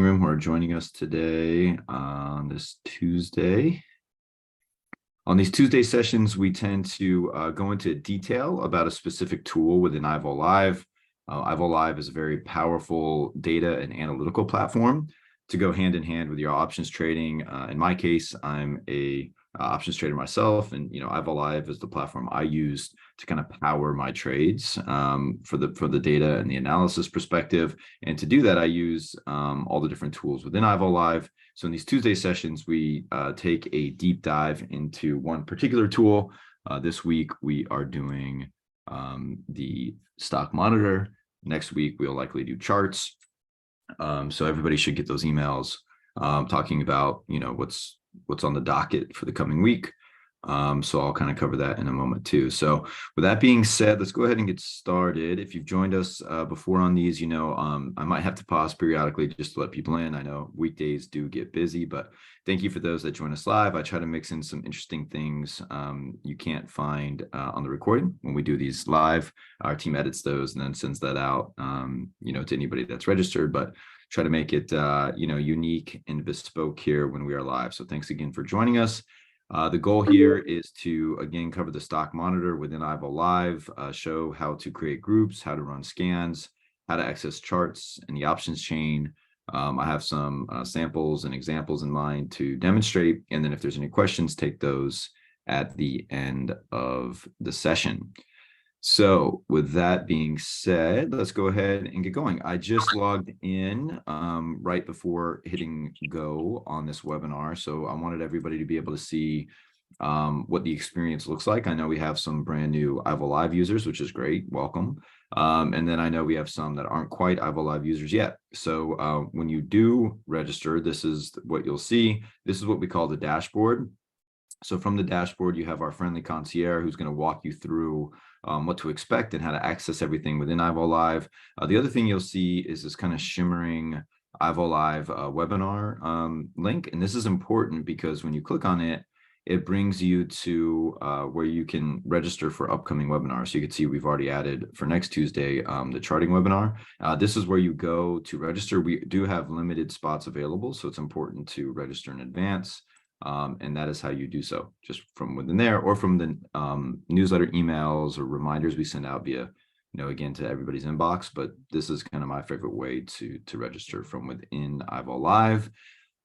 room who are joining us today on this Tuesday. On these Tuesday sessions, we tend to go into detail about a specific tool within IVolLive. IVolLive is a very powerful data and analytical platform to go hand in hand with your options trading. In my case, I'm a options trader myself, and IVolLive is the platform I use to kind of power my trades for the data and the analysis perspective. And to do that, I use all the different tools within IVolLive. So in these Tuesday sessions, we take a deep dive into one particular tool. This week, we are doing the stock monitor. Next week, we'll likely do charts. So everybody should get those emails talking about, what's on the docket for the coming week. So I'll kind of cover that in a moment too. So with that being said, let's go ahead and get started. If you've joined us before on these, I might have to pause periodically just to let people in. I know weekdays do get busy, but thank you for those that join us live. I try to mix in some interesting things you can't find on the recording when we do these live. Our team edits those and then sends that out, to anybody that's registered, but try to make it, unique and bespoke here when we are live. So thanks again for joining us. The goal here is to, again, cover the stock monitor within IVolLive, show how to create groups, how to run scans, how to access charts in the options chain. I have some samples and examples in mind to demonstrate. And then if there's any questions, take those at the end of the session. So with that being said, let's go ahead and get going. I just logged in right before hitting go on this webinar. So I wanted everybody to be able to see what the experience looks like. I know we have some brand new IVolLive users, which is great. Welcome. And then I know we have some that aren't quite IVolLive users yet. So when you do register, this is what you'll see. This is what we call the dashboard. So from the dashboard, you have our friendly concierge who's going to walk you through what to expect and how to access everything within IVolLive. The other thing you'll see is this kind of shimmering IVolLive webinar link. And this is important because when you click on it, it brings you to where you can register for upcoming webinars. So you can see we've already added for next Tuesday, the charting webinar. This is where you go to register. We do have limited spots available, so it's important to register in advance. And that is how you do so, just from within there or from the newsletter emails or reminders we send out via, again, to everybody's inbox. But this is kind of my favorite way to register from within IVolLive.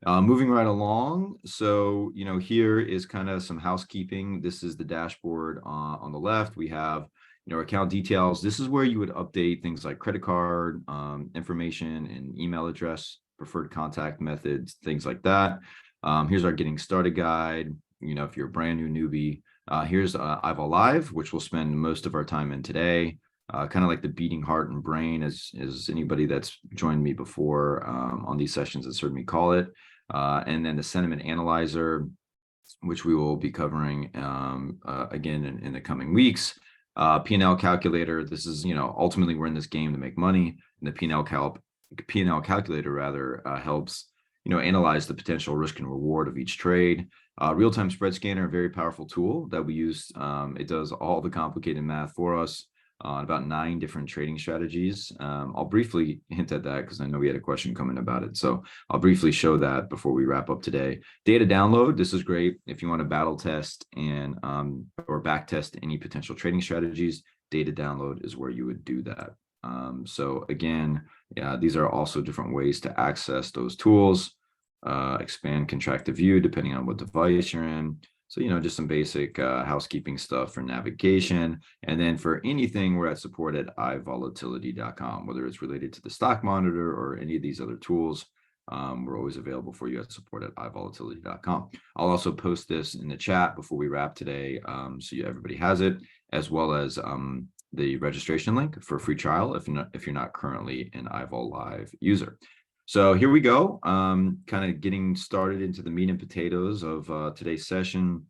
Moving right along. So, here is kind of some housekeeping. This is the dashboard on the left. We have, account details. This is where you would update things like credit card information and email address, preferred contact methods, things like that. Here's our getting started guide. If you're a brand new newbie, here's IVolLive, which we'll spend most of our time in today. Kind of like the beating heart and brain, as anybody that's joined me before on these sessions has heard me call it. And then the sentiment analyzer, which we will be covering again in the coming weeks. P&L calculator. This is, ultimately we're in this game to make money, and the P&L calculator rather helps analyze the potential risk and reward of each trade. Real-time spread scanner, a very powerful tool that we use. It does all the complicated math for us on about 9 different trading strategies. I'll briefly hint at that because I know we had a question coming about it. So I'll briefly show that before we wrap up today. Data download, this is great if you want to battle test and or back test any potential trading strategies. Data download is where you would do that. So again, these are also different ways to access those tools. Expand, contract the view, depending on what device you're in. So, just some basic housekeeping stuff for navigation. And then for anything, we're at support at IVolatility.com, whether it's related to the stock monitor or any of these other tools. We're always available for you at support at IVolatility.com. I'll also post this in the chat before we wrap today, so everybody has it, as well as the registration link for a free trial if you're not currently an IVolLive user. So here we go, kind of getting started into the meat and potatoes of today's session.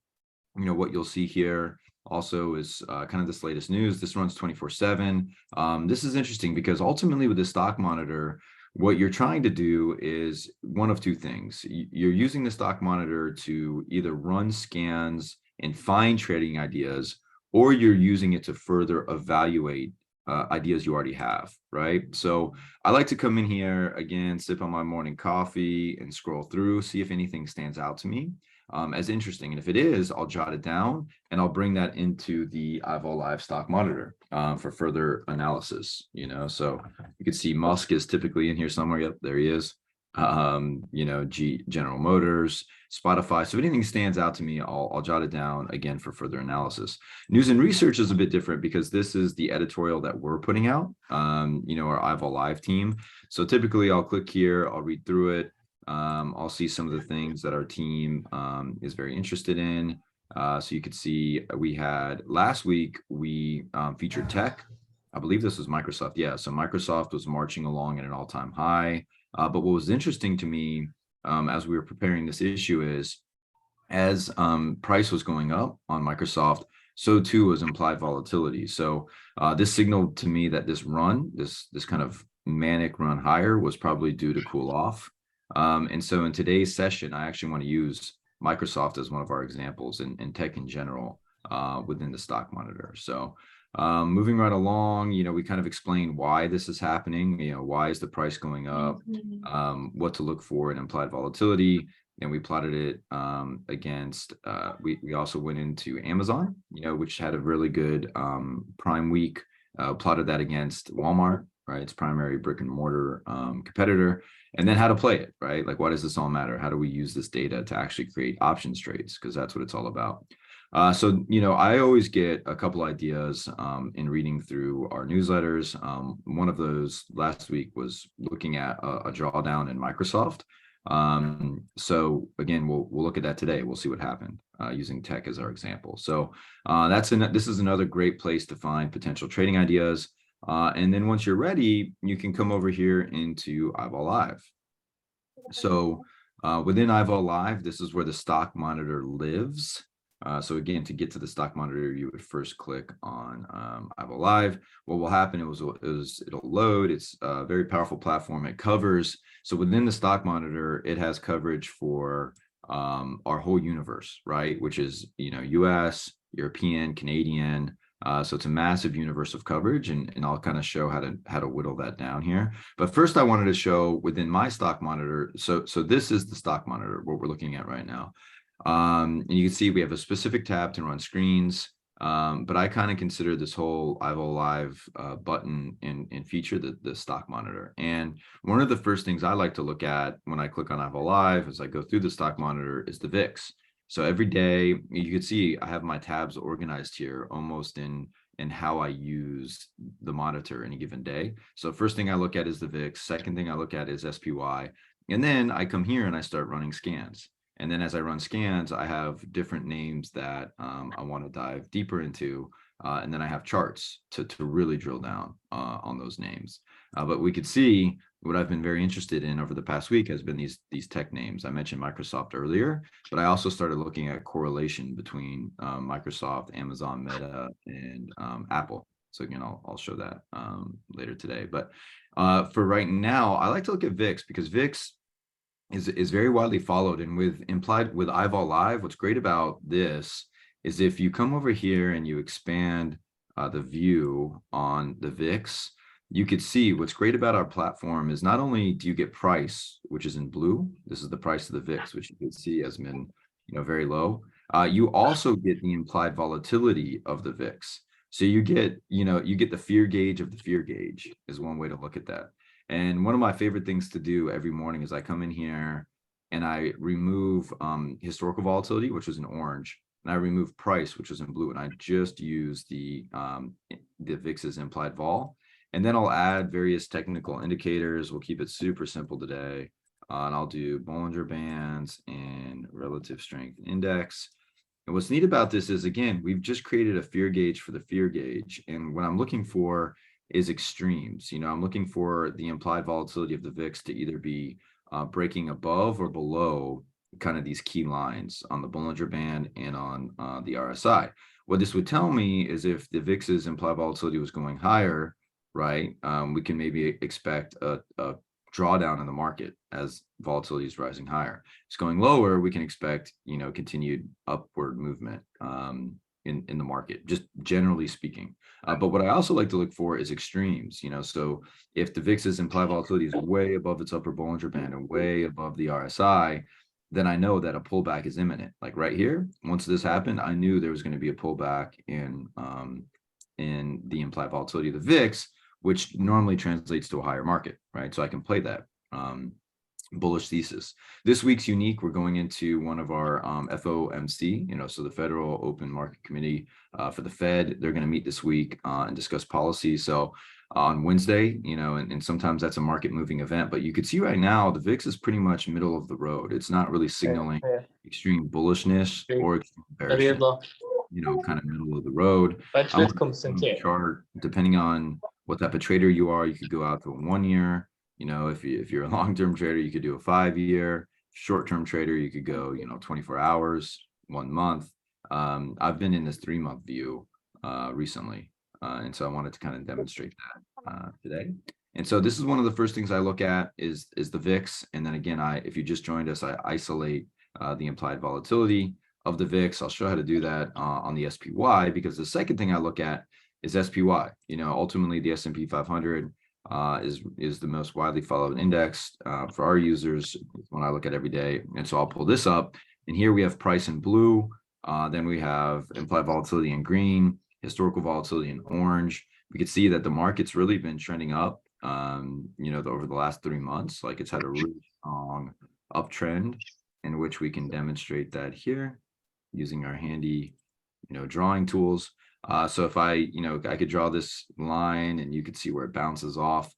What you'll see here also is kind of this latest news. This runs 24/7. This is interesting because ultimately with the stock monitor, what you're trying to do is one of two things. You're using the stock monitor to either run scans and find trading ideas, or you're using it to further evaluate ideas you already have, right? So I like to come in here again, sip on my morning coffee and scroll through, see if anything stands out to me as interesting. And if it is, I'll jot it down and I'll bring that into the IVolLive stock monitor for further analysis, So you can see Musk is typically in here somewhere. Yep, there he is. General Motors, Spotify. So if anything stands out to me, I'll jot it down again for further analysis. News and research is a bit different because this is the editorial that we're putting out, our IVolLive team. So typically I'll click here, I'll read through it. I'll see some of the things that our team is very interested in. So you could see we had last week, we featured tech. I believe this was Microsoft. Yeah, so Microsoft was marching along at an all-time high. But what was interesting to me as we were preparing this issue is as price was going up on Microsoft, so too was implied volatility. So this signaled to me that this run, this kind of manic run higher was probably due to cool off. And so in today's session, I actually want to use Microsoft as one of our examples and tech in general within the stock monitor. So moving right along, we kind of explain why this is happening, why is the price going up, what to look for in implied volatility. And we plotted it against, we also went into Amazon, which had a really good Prime week, plotted that against Walmart, right? Its primary brick and mortar competitor, and then how to play it, right? Like, why does this all matter? How do we use this data to actually create options trades? Because that's what it's all about. So, I always get a couple ideas in reading through our newsletters. One of those last week was looking at a drawdown in Microsoft. So again, we'll look at that today. We'll see what happened using tech as our example. So this is another great place to find potential trading ideas. And then once you're ready, you can come over here into IVolLive. So within IVolLive, this is where the stock monitor lives. So again, to get to the stock monitor, you would first click on IVolLive. What will happen it'll load. It's a very powerful platform. It covers. So within the stock monitor, it has coverage for our whole universe, right? Which is, US, European, Canadian. So it's a massive universe of coverage, and I'll kind of show how to whittle that down here. But first, I wanted to show within my stock monitor. So this is the stock monitor, what we're looking at right now. And you can see we have a specific tab to run screens, but I kind of consider this whole IVolLive button and feature the stock monitor. And one of the first things I like to look at when I click on IVolLive as I go through the stock monitor is the VIX. So every day you can see I have my tabs organized here almost in how I use the monitor any given day. So first thing I look at is the VIX. Second thing I look at is SPY. And then I come here and I start running scans. And then as I run scans, I have different names that I want to dive deeper into. And then I have charts to really drill down on those names. But we could see what I've been very interested in over the past week has been these tech names. I mentioned Microsoft earlier, but I also started looking at correlation between Microsoft, Amazon, Meta, and Apple. So again, I'll show that later today. But for right now, I like to look at VIX because VIX is very widely followed. And with IVolLive, what's great about this is if you come over here and you expand the view on the VIX, you could see what's great about our platform is not only do you get price, which is in blue, this is the price of the VIX, which you can see has been very low. You also get the implied volatility of the VIX. So you get the fear gauge of the fear gauge is one way to look at that. And one of my favorite things to do every morning is I come in here and I remove historical volatility, which was in orange, and I remove price, which was in blue, and I just use the VIX's implied vol. And then I'll add various technical indicators. We'll keep it super simple today. And I'll do Bollinger Bands and relative strength index. And what's neat about this is, again, we've just created a fear gauge for the fear gauge. And what I'm looking for is extremes. I'm looking for the implied volatility of the VIX to either be breaking above or below kind of these key lines on the Bollinger Band and on the RSI. What this would tell me is if the VIX's implied volatility was going higher, right, we can maybe expect a drawdown in the market as volatility is rising higher. It's going lower, we can expect, continued upward movement. in the market, just generally speaking. But what I also like to look for is extremes, so if the VIX's implied volatility is way above its upper Bollinger Band and way above the RSI, then I know that a pullback is imminent. Like right here, once this happened, I knew there was going to be a pullback in the implied volatility of the VIX, which normally translates to a higher market, right? So I can play that bullish thesis. This week's unique. We're going into one of our FOMC, so the Federal Open Market Committee for the Fed. They're going to meet this week and discuss policy. So on Wednesday, and sometimes that's a market moving event, but you could see right now the VIX is pretty much middle of the road. It's not really signaling extreme bullishness or extreme bearishness. Kind of middle of the road. Chart, depending on what type of trader you are, you could go out to a 1 year. If you're a long-term trader, you could do a 5 year. Short-term trader, you could go, 24 hours, 1 month. I've been in this 3-month view recently, and so I wanted to kind of demonstrate that today. And so this is one of the first things I look at is the VIX, and then again, if you just joined us, I isolate the implied volatility of the VIX. I'll show how to do that on the SPY, because the second thing I look at is SPY. Ultimately the S&P 500 is the most widely followed index for our users when I look at every day. And so I'll pull this up, and here we have price in blue. Then we have implied volatility in green, historical volatility in orange. We can see that the market's really been trending up, over the last 3 months. Like, it's had a really strong uptrend, in which we can demonstrate that here using our handy, drawing tools. So if I could draw this line, and you could see where it bounces off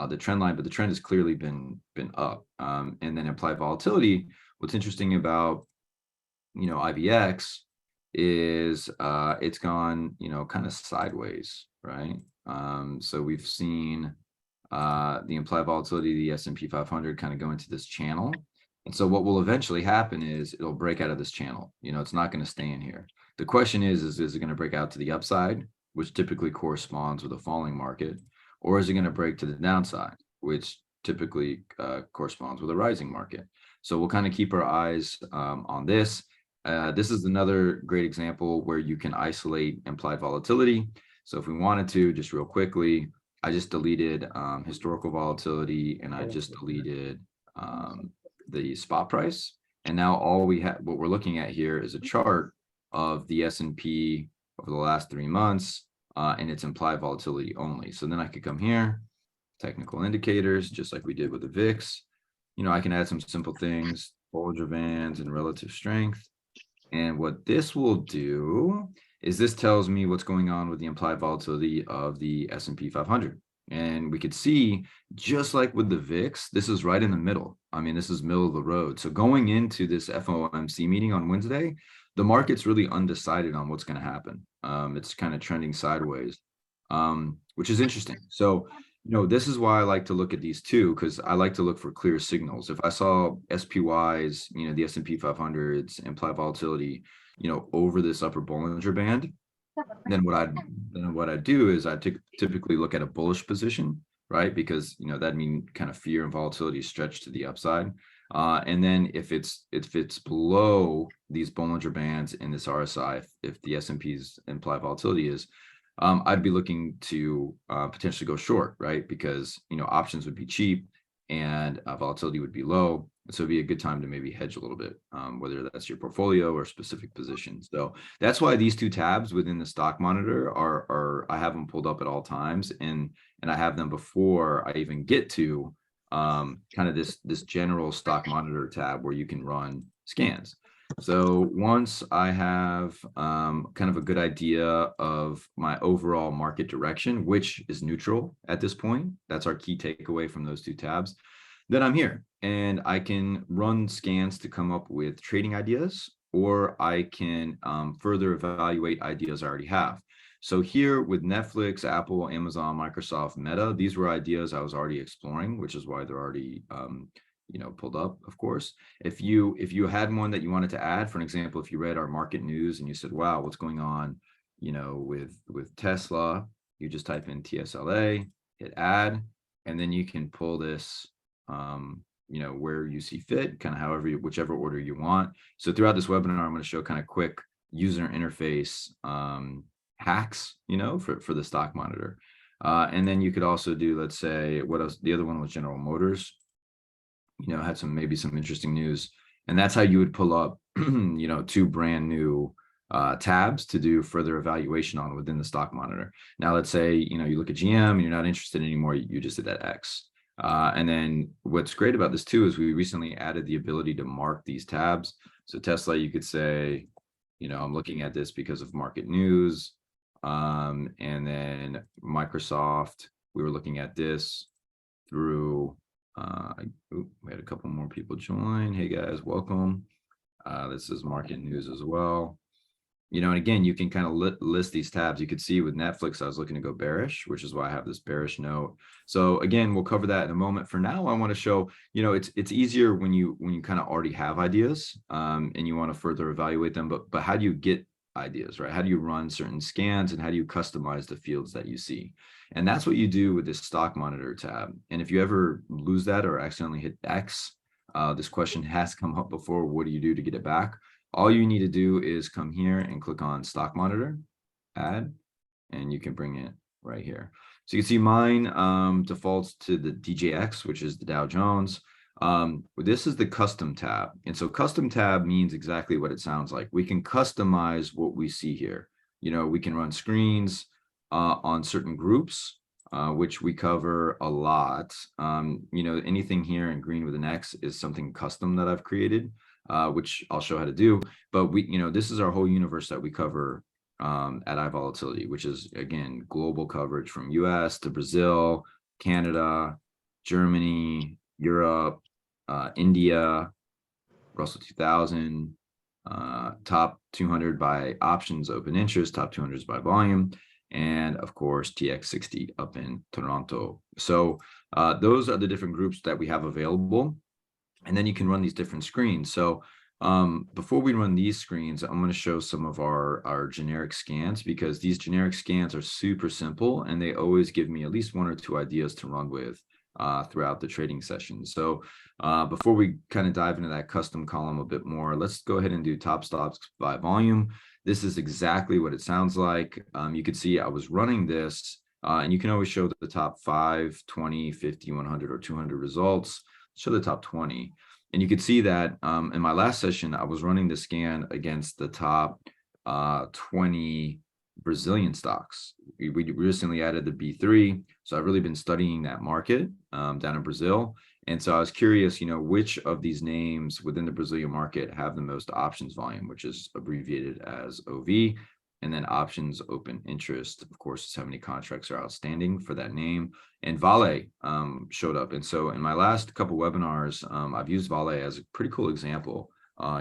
the trend line, but the trend has clearly been up. And then implied volatility, what's interesting about, IVX is it's gone, kind of sideways, right? So we've seen the implied volatility of the S&P 500 kind of go into this channel. And so what will eventually happen is it'll break out of this channel. It's not going to stay in here. The question is it going to break out to the upside, which typically corresponds with a falling market, or is it going to break to the downside, which typically corresponds with a rising market? So we'll kind of keep our eyes on this. This is another great example where you can isolate implied volatility. So if we wanted to, just real quickly, I just deleted historical volatility, and I just deleted the spot price. And now what we're looking at here is a chart of the S&P over the last 3 months, and its implied volatility only. So then I could come here, technical indicators, just like we did with the VIX. I can add some simple things, Bollinger Bands and relative strength. And what this will do is this tells me what's going on with the implied volatility of the S&P 500. And we could see, just like with the VIX, this is right in the middle. I mean, this is middle of the road. So going into this FOMC meeting on Wednesday, the market's really undecided on what's going to happen. It's kind of trending sideways, which is interesting. So, this is why I like to look at these two, because I like to look for clear signals. If I saw SPY's, the S&P 500's implied volatility, over this upper Bollinger Band, then what I do is I typically look at a bullish position, right? Because that means kind of fear and volatility stretched to the upside. And then if it's below these Bollinger Bands in this RSI, if the S&P's implied volatility is, I'd be looking to potentially go short, right? Because options would be cheap and volatility would be low. So it'd be a good time to maybe hedge a little bit, whether that's your portfolio or specific positions. So that's why these two tabs within the stock monitor are I have them pulled up at all times, and I have them before I even get to kind of this general stock monitor tab where you can run scans. So once I have kind of a good idea of my overall market direction, which is neutral at this point, that's our key takeaway from those two tabs, then I'm here and I can run scans to come up with trading ideas, or I can further evaluate ideas I already have. So here with Netflix, Apple, Amazon, Microsoft, Meta, these were ideas I was already exploring, which is why they're already pulled up, of course. If you had one that you wanted to add, for an example, if you read our market news and you said, wow, what's going on, with Tesla, you just type in TSLA, hit add, and then you can pull this, where you see fit, kind of whichever order you want. So throughout this webinar, I'm going to show kind of quick, user interface hacks, for the stock monitor. And then you could also do, let's say, what else? The other one was General Motors, had maybe some interesting news. And that's how you would pull up, 2 brand new tabs to do further evaluation on within the stock monitor. Now, let's say, you look at GM and you're not interested anymore, you just did that X. And then what's great about this too is we recently added the ability to mark these tabs. So Tesla, you could say, I'm looking at this because of market news. And then Microsoft, we were looking at this through, we had a couple more people join. Hey guys, welcome. This is market news as well. And again, you can kind of list these tabs. You could see with Netflix, I was looking to go bearish, which is why I have this bearish note. So again, we'll cover that in a moment. For now, I want to show, it's easier when you kind of already have ideas and you want to further evaluate them. But how do you get ideas, right? How do you run certain scans and how do you customize the fields that you see? And that's what you do with this stock monitor tab. And if you ever lose that or accidentally hit X, this question has come up before. What do you do to get it back? All you need to do is come here and click on stock monitor, add, and you can bring it right here. So you can see mine defaults to the DJX, which is the Dow Jones. This is the custom tab. And so custom tab means exactly what it sounds like. We can customize what we see here. We can run screens on certain groups, which we cover a lot. Anything here in green with an X is something custom that I've created. Which I'll show how to do, but this is our whole universe that we cover at IVolLive, which is again global coverage from US to Brazil, Canada, Germany, Europe, India, Russell 2000, top 200 by options, open interest, top 200s by volume, and of course TX60 up in Toronto. So those are the different groups that we have available. And then you can run these different screens. So before we run these screens, I'm going to show some of our generic scans, because these generic scans are super simple and they always give me at least 1 or 2 ideas to run with throughout the trading session. So before we kind of dive into that custom column a bit more, let's go ahead and do top stops by volume. This is exactly what it sounds like. You can see I was running this and you can always show the top 5, 20, 50, 100, or 200 results. Show the top 20. And you could see that in my last session, I was running the scan against the top 20 Brazilian stocks. We recently added the B3. So I've really been studying that market down in Brazil. And so I was curious, which of these names within the Brazilian market have the most options volume, which is abbreviated as OV. And then options open interest, of course, is how many contracts are outstanding for that name. And Vale showed up. And so in my last couple webinars, I've used Vale as a pretty cool example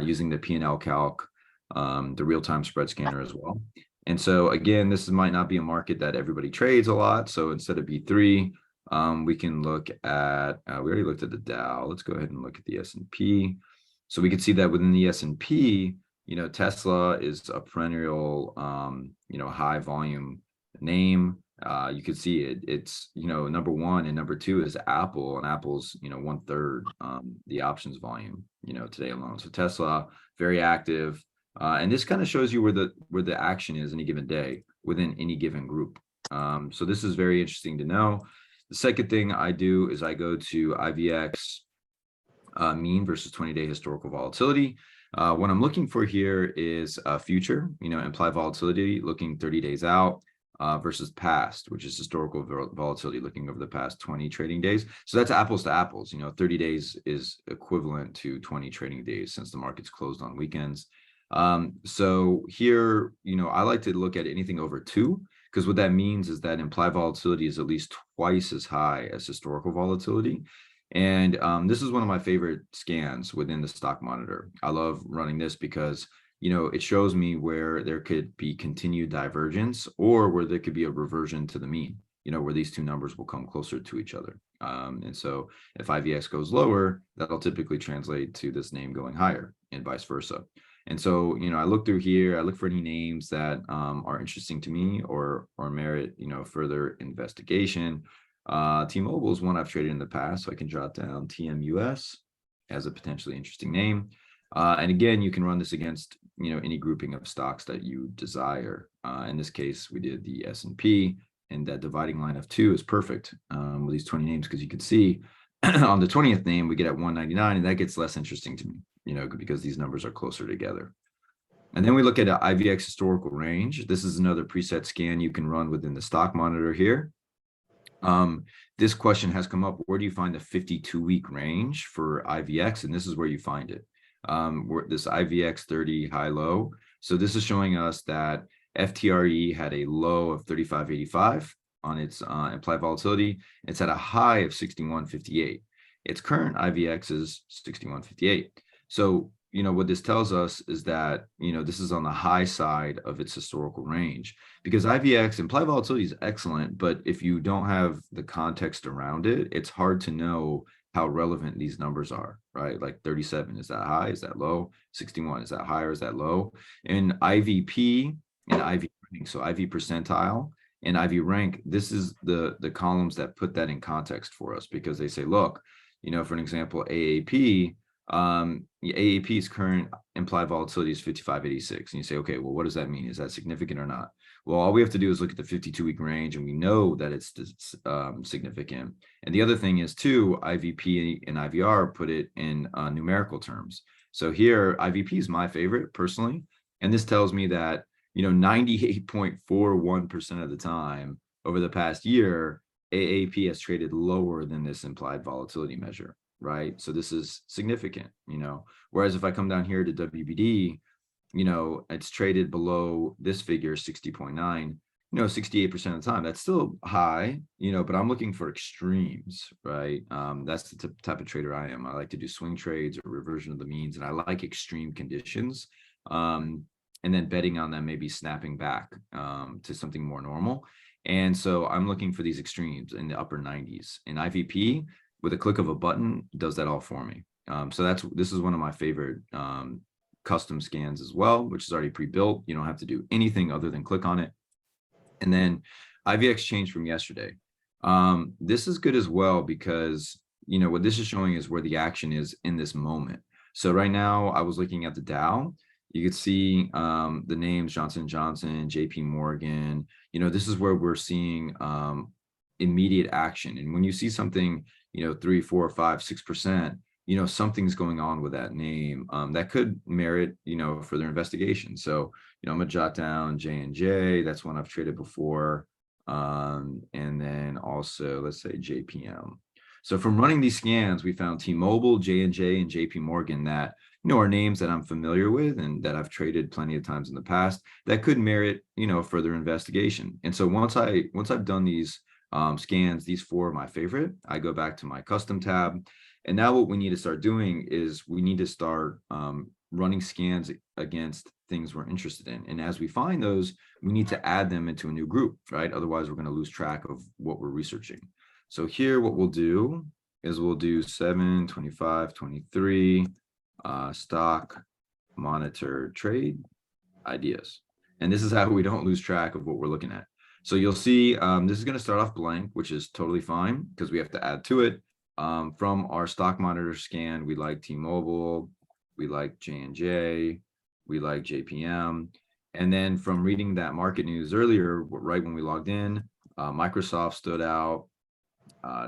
using the P&L calc, the real-time spread scanner as well. And so again, this might not be a market that everybody trades a lot. So instead of B3, we can look at, we already looked at the Dow. Let's go ahead and look at the S&P. So we can see that within the S&P, Tesla is a perennial, high volume name. You can see it's, number 1 and number 2 is Apple, and Apple's, 1/3 the options volume, today alone. So Tesla, very active. And this kind of shows you where the action is any given day within any given group. So this is very interesting to know. The second thing I do is I go to IVX mean versus 20-day historical volatility. What I'm looking for here is a future, implied volatility looking 30 days out versus past, which is historical volatility looking over the past 20 trading days. So that's apples to apples. 30 days is equivalent to 20 trading days since the market's closed on weekends. So here, I like to look at anything over 2, because what that means is that implied volatility is at least twice as high as historical volatility. And this is one of my favorite scans within the stock monitor. I love running this because, it shows me where there could be continued divergence or where there could be a reversion to the mean, where these 2 numbers will come closer to each other. And so if IVX goes lower, that'll typically translate to this name going higher and vice versa. And so, I look through here, I look for any names that are interesting to me or merit, further investigation. T-Mobile is one I've traded in the past, so I can jot down TMUS as a potentially interesting name. And again, you can run this against, any grouping of stocks that you desire. In this case, we did the S&P, and that dividing line of 2 is perfect with these 20 names, because you can see on the 20th name, we get at 199, and that gets less interesting to me, because these numbers are closer together. And then we look at an IVX historical range. This is another preset scan you can run within the stock monitor here. This question has come up: where do you find the 52-week range for IVX? And this is where you find it. This IVX 30 high low. So this is showing us that FTRE had a low of 35.85 on its implied volatility. It's at a high of 61.58. Its current IVX is 61.58. So, what this tells us is that, this is on the high side of its historical range, because IVX implied volatility is excellent, but if you don't have the context around it, it's hard to know how relevant these numbers are, right? Like 37, is that high? Is that low? 61, is that high or is that low? And IVP and IV rank, so IV percentile and IV rank, this is the columns that put that in context for us, because they say, look, for an example, AAP, AAP's current implied volatility is 55.86, and you say, okay, well, what does that mean? Is that significant or not? Well, all we have to do is look at the 52-week range, and we know that it's significant. And the other thing is, too, IVP and IVR put it in numerical terms. So here, IVP is my favorite personally, and this tells me that 98.41% of the time over the past year, AAP has traded lower than this implied volatility measure, right? So this is significant, whereas if I come down here to WBD, it's traded below this figure, 60.9, 68% of the time. That's still high, but I'm looking for extremes, right? That's the type of trader I am. I like to do swing trades or reversion of the means, and I like extreme conditions. And then betting on them, maybe snapping back to something more normal. And so I'm looking for these extremes in the upper 90s. And IVP, with a click of a button, does that all for me. So this is one of my favorite custom scans as well, which is already pre-built. You don't have to do anything other than click on it. And then IVX changed from yesterday. This is good as well, because what this is showing is where the action is in this moment. So right now I was looking at the Dow. You could see the names Johnson & Johnson, JP Morgan. This is where we're seeing immediate action. And when you see something, 3, 4, 5, 6%, something's going on with that name that could merit, further investigation. So, I'm gonna jot down J&J. That's one I've traded before. And then also, let's say JPM. So from running these scans, we found T-Mobile, J&J, and JP Morgan that, are names that I'm familiar with and that I've traded plenty of times in the past that could merit, further investigation. And so once I've done these scans, these 4 are my favorite, I go back to my custom tab. And now what we need to start doing is we need to start running scans against things we're interested in. And as we find those, we need to add them into a new group, right? Otherwise, we're going to lose track of what we're researching. So here, what we'll do is we'll do 7, 25, 23, stock, monitor, trade, ideas. And this is how we don't lose track of what we're looking at. So you'll see this is going to start off blank, which is totally fine because we have to add to it. From our stock monitor scan, we like T-Mobile, we like J&J, we like JPM. And then from reading that market news earlier, right when we logged in, Microsoft stood out,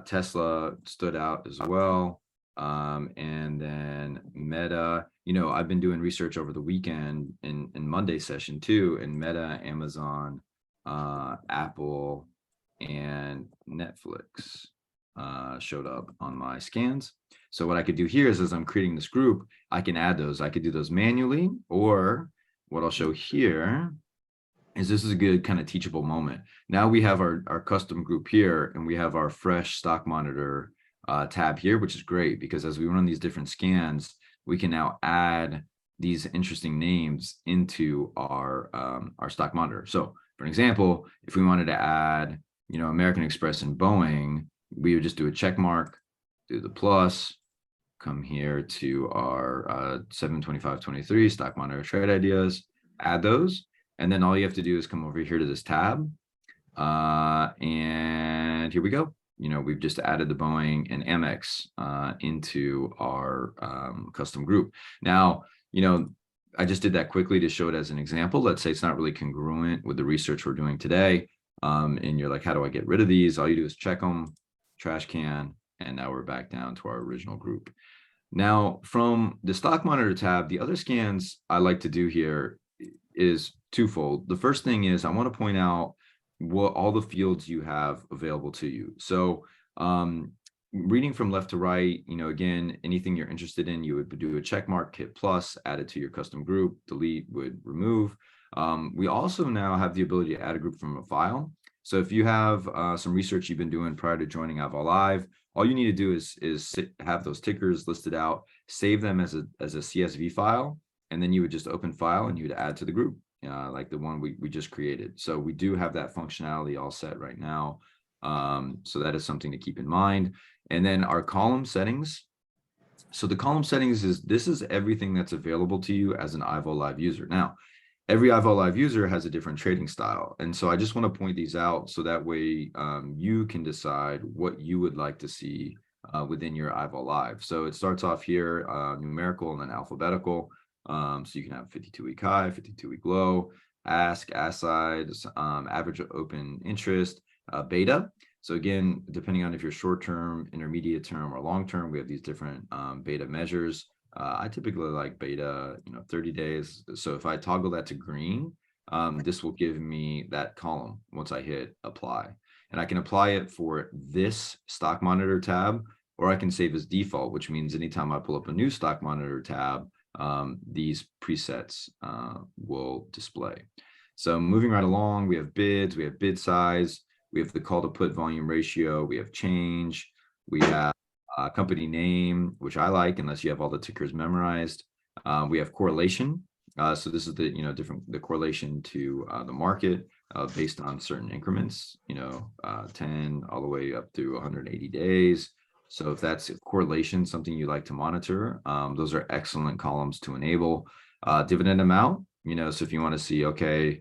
Tesla stood out as well. And then Meta, I've been doing research over the weekend in Monday session too, and Meta, Amazon, Apple, and Netflix showed up on my scans. So what I could do here is, as I'm creating this group, I can add those. I could do those manually, or what I'll show here is this is a good kind of teachable moment. Now we have our custom group here, and we have our fresh stock monitor tab here, which is great because as we run these different scans, we can now add these interesting names into our stock monitor. So for an example, if we wanted to add, American Express and Boeing, we would just do a check mark, do the plus, come here to our 72523 stock monitor trade ideas, add those. And then all you have to do is come over here to this tab. And here we go. We've just added the Boeing and Amex into our custom group. Now, I just did that quickly to show it as an example. Let's say it's not really congruent with the research we're doing today. And you're like, how do I get rid of these? All you do is check them, trash can, and now we're back down to our original group. Now, from the stock monitor tab, the other scans I like to do here is twofold. The first thing is I want to point out what all the fields you have available to you. So reading from left to right, again, anything you're interested in, you would do a check mark, hit plus, add it to your custom group, delete would remove. We also now have the ability to add a group from a file. So if you have some research you've been doing prior to joining IVolLive, all you need to do is have those tickers listed out, save them as a CSV file, and then you would just open file and you would add to the group, like the one we just created. So we do have that functionality all set right now. So that is something to keep in mind. And then our column settings. So the column settings this is everything that's available to you as an IVolLive user. Now, every IVolLive user has a different trading style. And so I just want to point these out so that way you can decide what you would like to see within your IVolLive. So it starts off here, numerical and then alphabetical. So you can have 52-week high, 52-week low, ask sides, average open interest, beta. So again, depending on if you're short-term, intermediate term, or long-term, we have these different beta measures. I typically like beta, 30 days. So if I toggle that to green, this will give me that column once I hit apply. And I can apply it for this stock monitor tab, or I can save as default, which means anytime I pull up a new stock monitor tab, these presets will display. So moving right along, we have bids, we have bid size, we have the call to put volume ratio, we have change, we have company name, which I like, unless you have all the tickers memorized. We have correlation. So this is the, the correlation to the market based on certain increments, 10 all the way up to 180 days. So if that's correlation, something you like to monitor, those are excellent columns to enable. Dividend amount, so if you want to see, okay,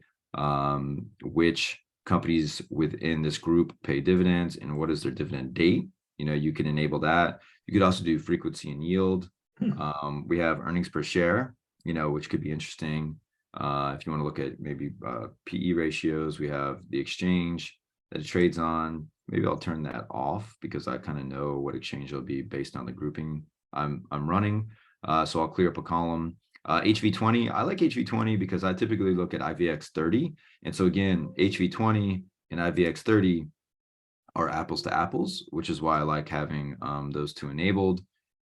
which companies within this group pay dividends and what is their dividend date, you can enable that. You could also do frequency and yield. We have earnings per share, which could be interesting. If you want to look at maybe PE ratios, we have the exchange that it trades on. Maybe I'll turn that off because I kind of know what exchange it'll be based on the grouping I'm running. So I'll clear up a column. HV20, I like HV20 because I typically look at IVX30. And so again, HV20 and IVX30 are apples to apples, which is why I like having those two enabled.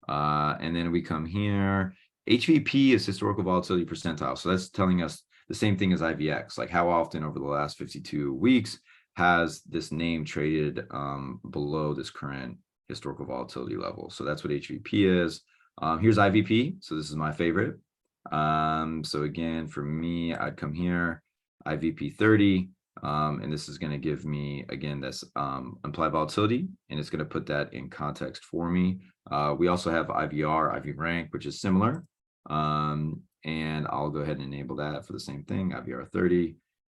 And then we come here. HVP is historical volatility percentile. So that's telling us the same thing as IVX, like how often over the last 52 weeks has this name traded below this current historical volatility level. So that's what HVP is. Here's IVP. So this is my favorite. So again, for me, I'd come here, IVP 30, and this is going to give me, again, this implied volatility, and it's going to put that in context for me. We also have IVR, IV rank, which is similar. And I'll go ahead and enable that for the same thing, IVR 30.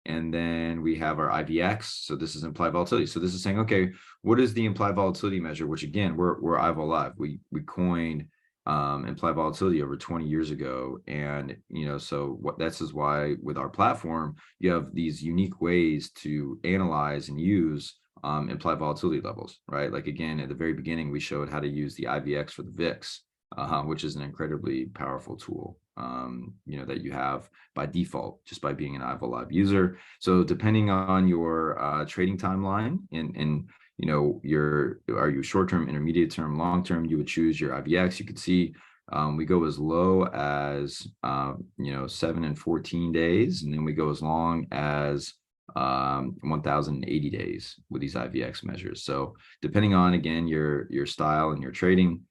And then we have our IVX. So this is implied volatility. So this is saying, okay, what is the implied volatility measure? Which again, we're IVolLive. We coined implied volatility over 20 years ago. And, so what this is why with our platform, you have these unique ways to analyze and use implied volatility levels, right? Like again, at the very beginning, we showed how to use the IVX for the VIX, which is an incredibly powerful tool, that you have by default, just by being an IVolLive user. So depending on your trading timeline and are you short-term, intermediate term, long-term, you would choose your IVX. You could see we go as low as 7 and 14 days, and then we go as long as 1,080 days with these IVX measures. So depending on, again, your style and your trading.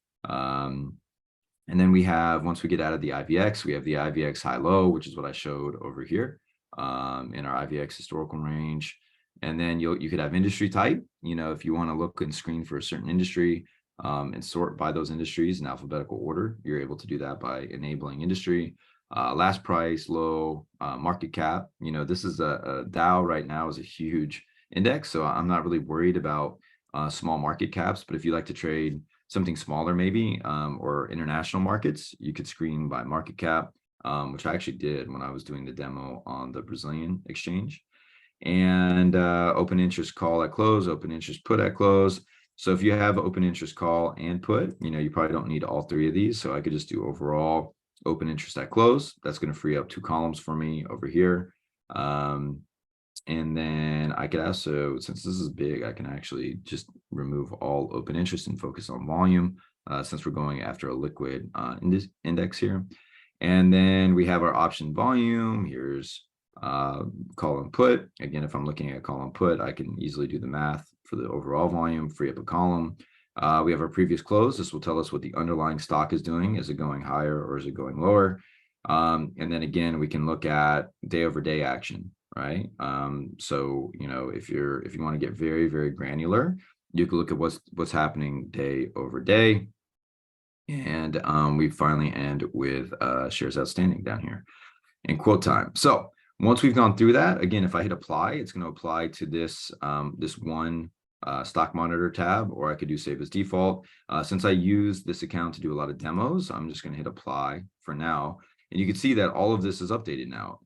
And then we have, once we get out of the IVX, we have the IVX high-low, which is what I showed over here in our IVX historical range. And then you could have industry type, if you want to look and screen for a certain industry and sort by those industries in alphabetical order, you're able to do that by enabling industry. Last price, low, market cap. This is a Dow right now is a huge index, so I'm not really worried about small market caps. But if you like to trade something smaller maybe, or international markets, you could screen by market cap. which I actually did when I was doing the demo on the Brazilian exchange. And open interest call at close, open interest put at close. So if you have open interest call and put, you probably don't need all three of these. So I could just do overall open interest at close. That's going to free up 2 columns for me over here. And then I could also, since this is big, I can actually just remove all open interest and focus on volume, since we're going after a liquid index here. And then we have our option volume. Here's call and put. Again, if I'm looking at call and put, I can easily do the math for the overall volume, free up a column. We have our previous close. This will tell us what the underlying stock is doing. Is it going higher or is it going lower? And then again, we can look at day over day action, right? So, if you want to get very, very granular, you can look at what's happening day over day. And we finally end with shares outstanding down here and quote time. So once we've gone through that, again, if I hit apply, it's going to apply to this this one stock monitor tab, or I could do save as default. Since I use this account to do a lot of demos, I'm just going to hit apply for now. And you can see that all of this is updated now.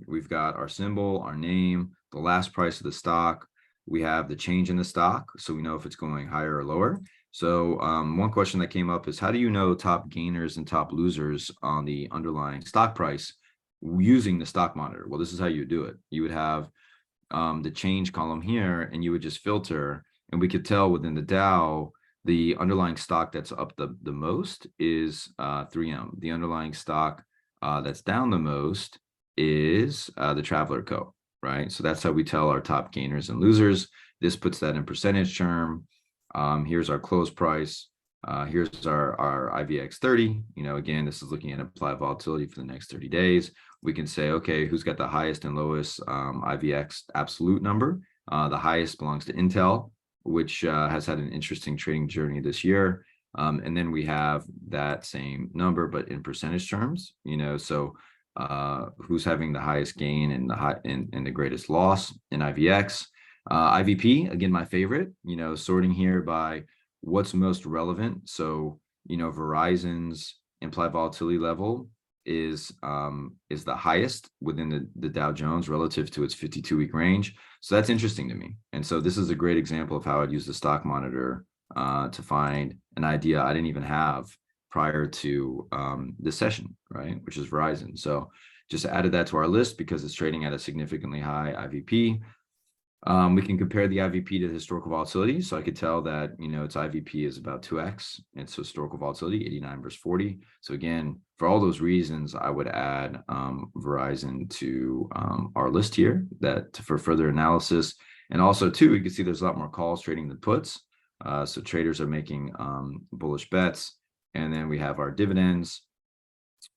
We've got our symbol, our name, the last price of the stock. We have the change in the stock, so we know if it's going higher or lower. So one question that came up is, how do you know top gainers and top losers on the underlying stock price using the stock monitor? Well, this is how you do it. You would have the change column here, and you would just filter, and we could tell within the Dow, the underlying stock that's up the most is 3M. The underlying stock that's down the most is the Traveler Co., right? So that's how we tell our top gainers and losers. This puts that in percentage term. Here's our close price. Here's our IVX 30. Again, this is looking at implied volatility for the next 30 days. We can say, okay, who's got the highest and lowest IVX absolute number? The highest belongs to Intel, which has had an interesting trading journey this year. And then we have that same number, but in percentage terms, so who's having the highest gain and the greatest loss in IVX. IVP, again, my favorite, sorting here by what's most relevant. So, Verizon's implied volatility level is the highest within the Dow Jones relative to its 52-week range. So that's interesting to me. And so this is a great example of how I'd use the stock monitor to find an idea I didn't even have prior to this session, right? Which is Verizon. So just added that to our list because it's trading at a significantly high IVP. We can compare the IVP to the historical volatility. So I could tell that, its IVP is about 2x. Its historical volatility, 89 versus 40. So again, for all those reasons, I would add Verizon to our list here for further analysis. And also too, you can see there's a lot more calls trading than puts. So traders are making bullish bets. And then we have our dividends.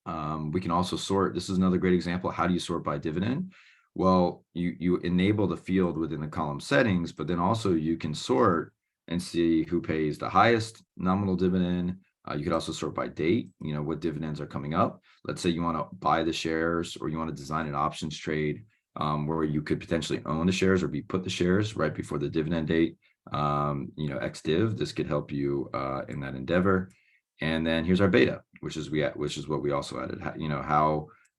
We can also sort. This is another great example. How do you sort by dividend? Well, you enable the field within the column settings, but then also you can sort and see who pays the highest nominal dividend. You could also sort by date, what dividends are coming up. Let's say you want to buy the shares, or you want to design an options trade where you could potentially own the shares or be put the shares right before the dividend date. XDiv, this could help you in that endeavor. And then here's our beta, which is what we also added.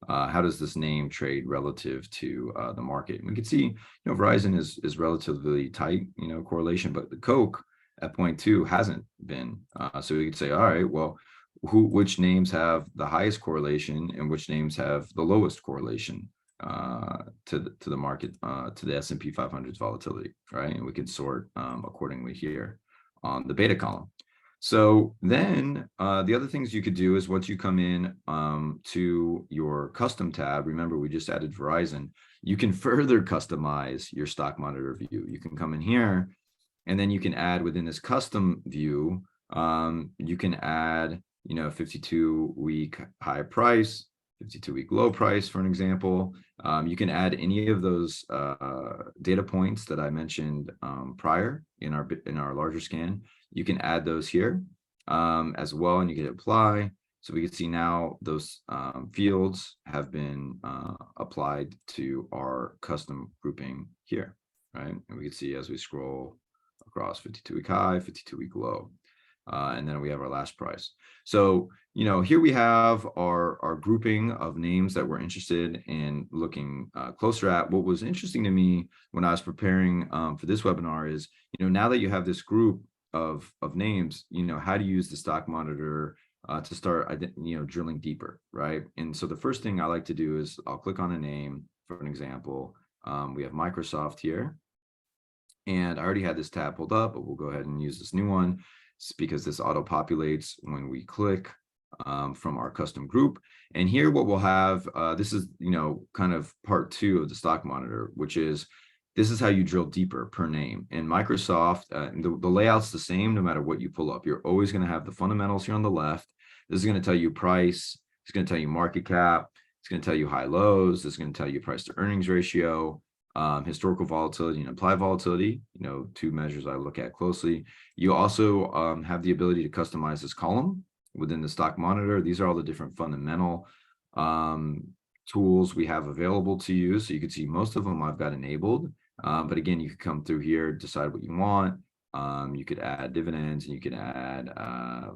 How does this name trade relative to the market? And we can see, Verizon is relatively tight, correlation, but the Coke at 0.2 hasn't been. So we could say, all right, well, which names have the highest correlation and which names have the lowest correlation to the market, to the S&P 500's volatility, right? And we can sort accordingly here on the beta column. So then the other things you could do is once you come in to your custom tab, remember we just added Verizon, you can further customize your stock monitor view. You can come in here and then you can add within this custom view, you can add, 52-week high price, 52-week low price, for an example. You can add any of those data points that I mentioned prior in our larger scan. You can add those here as well, and you can apply. So we can see now those fields have been applied to our custom grouping here, right? And we can see as we scroll across 52-week high, 52-week low. and then we have our last price. So, here we have our grouping of names that we're interested in looking closer at. What was interesting to me when I was preparing for this webinar is, now that you have this group of names, how to use the stock monitor to start, drilling deeper, right? And so the first thing I like to do is I'll click on a name. For an example, we have Microsoft here, and I already had this tab pulled up, but we'll go ahead and use this new one because this auto populates when we click from our custom group. And here what we'll have, this is, kind of part 2 of the stock monitor, which is, this is how you drill deeper per name. In Microsoft, the layout's the same no matter what you pull up. You're always going to have the fundamentals here on the left. This is going to tell you price. It's going to tell you market cap. It's going to tell you high lows. This is going to tell you price to earnings ratio, historical volatility and implied volatility, 2 measures I look at closely. You also have the ability to customize this column within the stock monitor. These are all the different fundamental tools we have available to you. So you can see most of them I've got enabled. But again, you could come through here, decide what you want. You could add dividends, and you could add,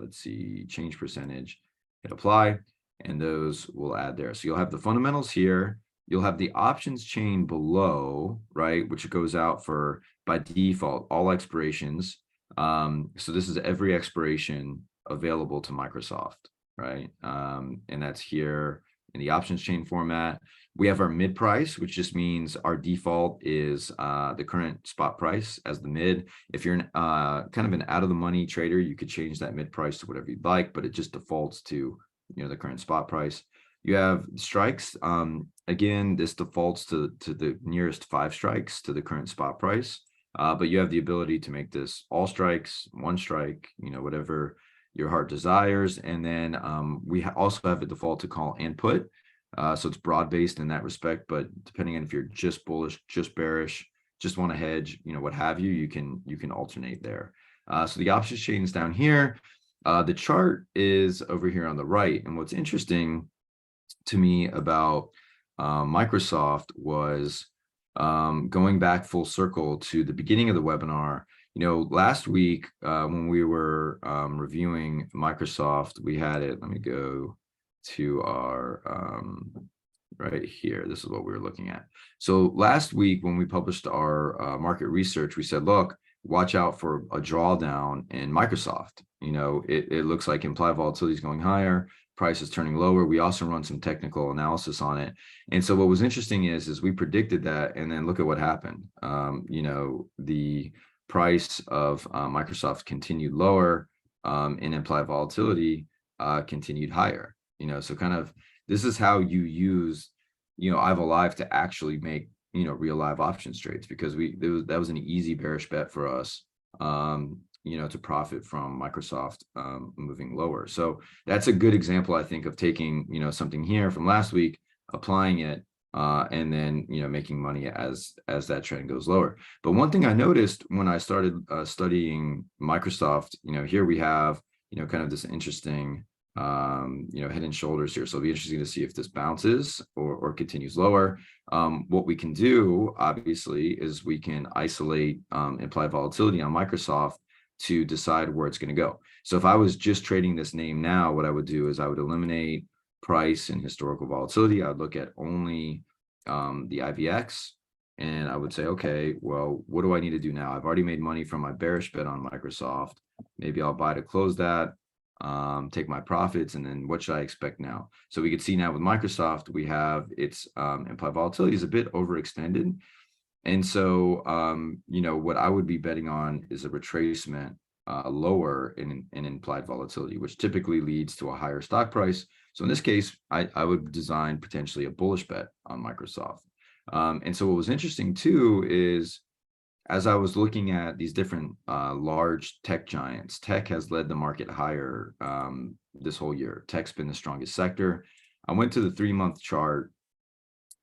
let's see, change percentage, hit apply, and those will add there. So you'll have the fundamentals here. You'll have the options chain below, right, which goes out for, by default, all expirations. So this is every expiration available to Microsoft, right? And that's here in the options chain format. We have our mid price, which just means our default is the current spot price as the mid. If you're kind of an out of the money trader, you could change that mid price to whatever you'd like, but it just defaults to, the current spot price. You have strikes. Again, this defaults to the nearest 5 strikes to the current spot price. But you have the ability to make this all strikes, 1 strike, whatever your heart desires. And then we also have a default to call and put. So it's broad-based in that respect, but depending on if you're just bullish, just bearish, just want to hedge, what have you, you can alternate there. So the options chain is down here. The chart is over here on the right. And what's interesting to me about Microsoft was going back full circle to the beginning of the webinar. Last week when we were reviewing Microsoft, we had it. Let me go to our right here. This is what we were looking at. So last week when we published our market research, we said, look, watch out for a drawdown in Microsoft. It looks like implied volatility is going higher, price is turning lower. We also run some technical analysis on it. And so what was interesting is we predicted that, and then look at what happened. The price of Microsoft continued lower, and implied volatility continued higher. So kind of this is how you use, IVolLive to actually make, real live options trades, because that was an easy bearish bet for us, to profit from Microsoft moving lower. So that's a good example, I think, of taking, something here from last week, applying it, and then, making money as that trend goes lower. But one thing I noticed when I started studying Microsoft, here we have, kind of this interesting, head and shoulders here. So it'll be interesting to see if this bounces or continues lower. What we can do, obviously, is we can isolate implied volatility on Microsoft to decide where it's going to go. So if I was just trading this name now, what I would do is I would eliminate price and historical volatility. I would look at only the IVX, and I would say, okay, well, what do I need to do now? I've already made money from my bearish bet on Microsoft. Maybe I'll buy to close that, take my profits, and then what should I expect now? So we could see now with Microsoft, we have its implied volatility is a bit overextended. And so, what I would be betting on is a retracement lower in implied volatility, which typically leads to a higher stock price. So in this case, I would design potentially a bullish bet on Microsoft. And so what was interesting too is, as I was looking at these different large tech giants, tech has led the market higher this whole year. Tech's been the strongest sector. I went to the 3-month chart,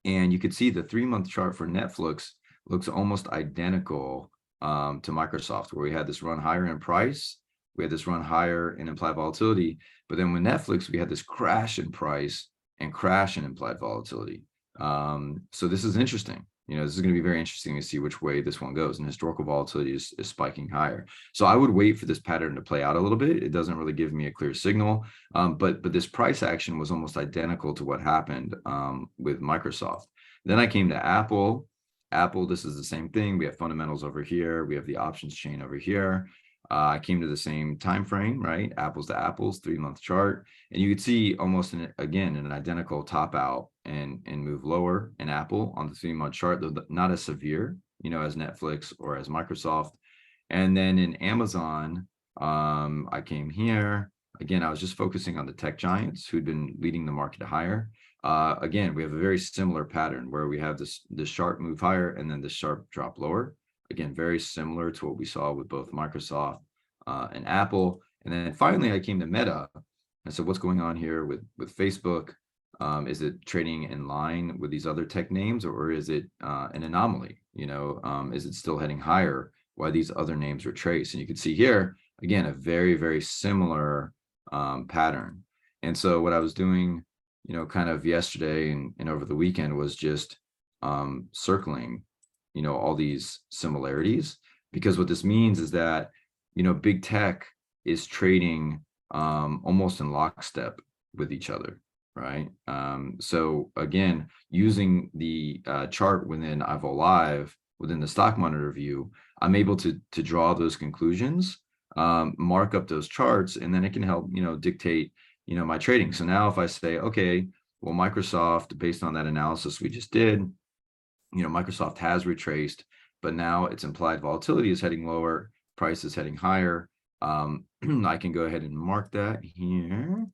and you could see the 3-month chart for Netflix looks almost identical to Microsoft, where we had this run higher in price, we had this run higher in implied volatility, but then with Netflix, we had this crash in price and crash in implied volatility. So this is interesting. this is going to be very interesting to see which way this one goes. And historical volatility is spiking higher. So I would wait for this pattern to play out a little bit. It doesn't really give me a clear signal. But this price action was almost identical to what happened with Microsoft. Then I came to Apple. Apple, this is the same thing. We have fundamentals over here. We have the options chain over here. I came to the same time frame, right? Apples to apples, 3-month chart. And you could see almost, again, an identical top out and move lower in Apple on the 3-month chart, though not as severe, as Netflix or as Microsoft. And then in Amazon, I came here. Again, I was just focusing on the tech giants who'd been leading the market higher. Again, we have a very similar pattern where we have this sharp move higher and then this sharp drop lower. Again, very similar to what we saw with both Microsoft and Apple. And then finally, I came to Meta. And so what's going on here with Facebook? Is it trading in line with these other tech names, or is it an anomaly? Is it still heading higher while these other names are traced? And you can see here, again, a very, very similar pattern. And so what I was doing, kind of yesterday and over the weekend was just circling all these similarities, because what this means is that, big tech is trading almost in lockstep with each other, right? So again, using the chart within IVolLive, within the stock monitor view, I'm able to draw those conclusions, mark up those charts, and then it can help, dictate, my trading. So now if I say, okay, well, Microsoft, based on that analysis we just did, Microsoft has retraced, but now its implied volatility is heading lower, price is heading higher. I can go ahead and mark that here,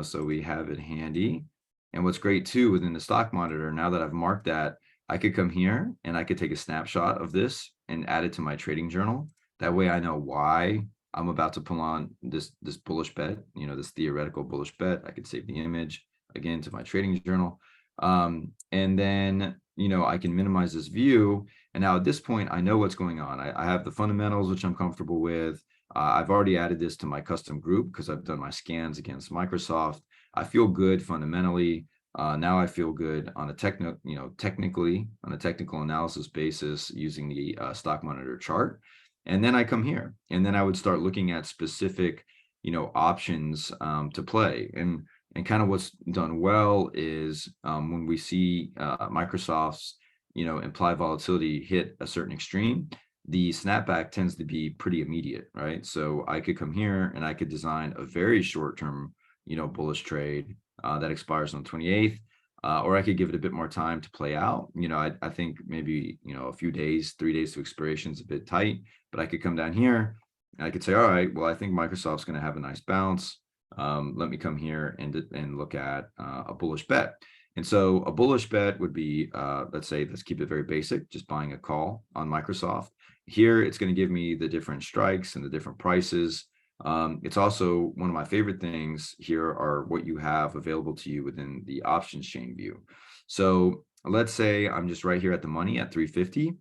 so we have it handy. And what's great too, within the stock monitor, now that I've marked that, I could come here and I could take a snapshot of this and add it to my trading journal. That way I know why I'm about to pull on this bullish bet, this theoretical bullish bet. I could save the image again to my trading journal. And then, I can minimize this view. And now at this point, I know what's going on. I have the fundamentals, which I'm comfortable with. I've already added this to my custom group because I've done my scans against Microsoft. I feel good fundamentally. Now I feel good on a technically on a technical analysis basis using the stock monitor chart. And then I come here and then I would start looking at specific, options to play. And kind of what's done well is when we see Microsoft's, implied volatility hit a certain extreme, the snapback tends to be pretty immediate, right? So I could come here and I could design a very short-term, bullish trade that expires on the 28th, or I could give it a bit more time to play out. I think maybe, a few days, 3 days to expiration is a bit tight, but I could come down here and I could say, all right, well, I think Microsoft's going to have a nice bounce. Let me come here and look at a bullish bet. And so a bullish bet would be, let's keep it very basic, just buying a call on Microsoft. Here, it's going to give me the different strikes and the different prices. It's also one of my favorite things here are what you have available to you within the options chain view. So let's say I'm just right here at the money at 350.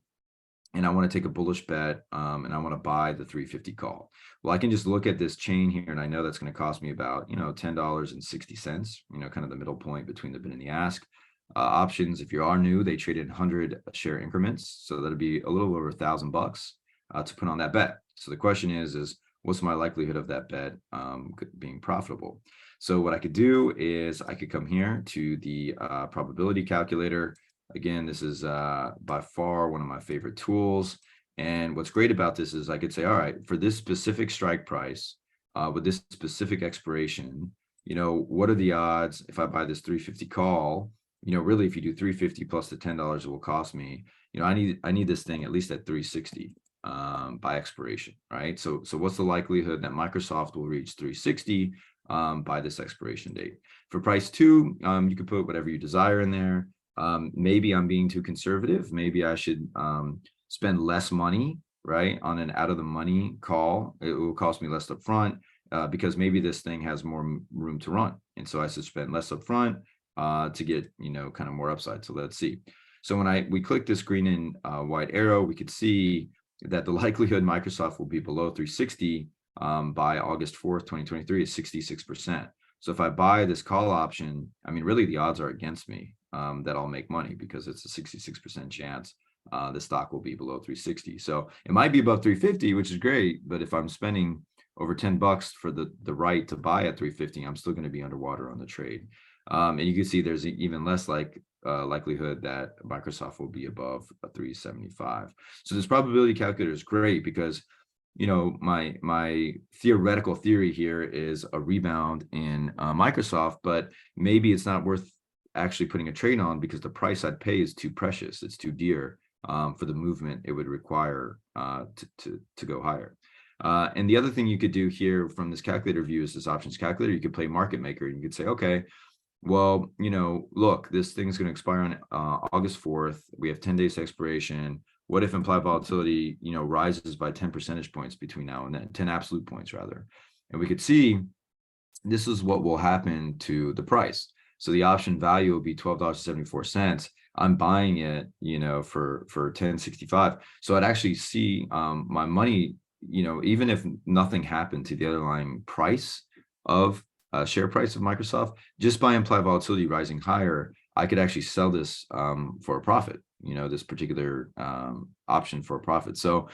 And I want to take a bullish bet and I want to buy the 350 call. Well, I can just look at this chain here and I know that's going to cost me about, $10.60, kind of the middle point between the bid and the ask. Options, if you are new, they trade in 100 share increments. So that'll be a little over $1,000 to put on that bet. So the question is what's my likelihood of that bet being profitable? So what I could do is I could come here to the probability calculator. Again, this is by far one of my favorite tools. And what's great about this is I could say, all right, for this specific strike price, with this specific expiration, what are the odds if I buy this 350 call? Really, if you do 350 plus the $10 it will cost me, I need this thing at least at 360 by expiration, right? So what's the likelihood that Microsoft will reach 360 by this expiration date? For price 2, you can put whatever you desire in there. Maybe I'm being too conservative. Maybe I should spend less money, right, on an out of the money call. It will cost me less upfront because maybe this thing has more room to run. And so I should spend less upfront to get, kind of more upside. So let's see. So when we click this green and white arrow, we could see that the likelihood Microsoft will be below 360 by August 4th, 2023 is 66%. So if I buy this call option, really the odds are against me. that I'll make money, because it's a 66% chance the stock will be below 360. So it might be above 350, which is great, but if I'm spending over $10 for the right to buy at 350, I'm still going to be underwater on the trade. And you can see there's even less likelihood that Microsoft will be above a 375. So this probability calculator is great because, my theoretical theory here is a rebound in Microsoft, but maybe it's not worth actually putting a trade on because the price I'd pay is too precious. It's too dear for the movement it would require to go higher. And the other thing you could do here from this calculator view is this options calculator. You could play market maker. You could say, okay, well, look, this thing's going to expire on August 4th. We have 10 days expiration. What if implied volatility, rises by 10 percentage points between now and then, 10 absolute points rather. And we could see this is what will happen to the price. So the option value will be $12.74. I'm buying it, for 10.65. So I'd actually see my money, even if nothing happened to the underlying price of share price of Microsoft, just by implied volatility rising higher, I could actually sell this for a profit, this particular option for a profit. So,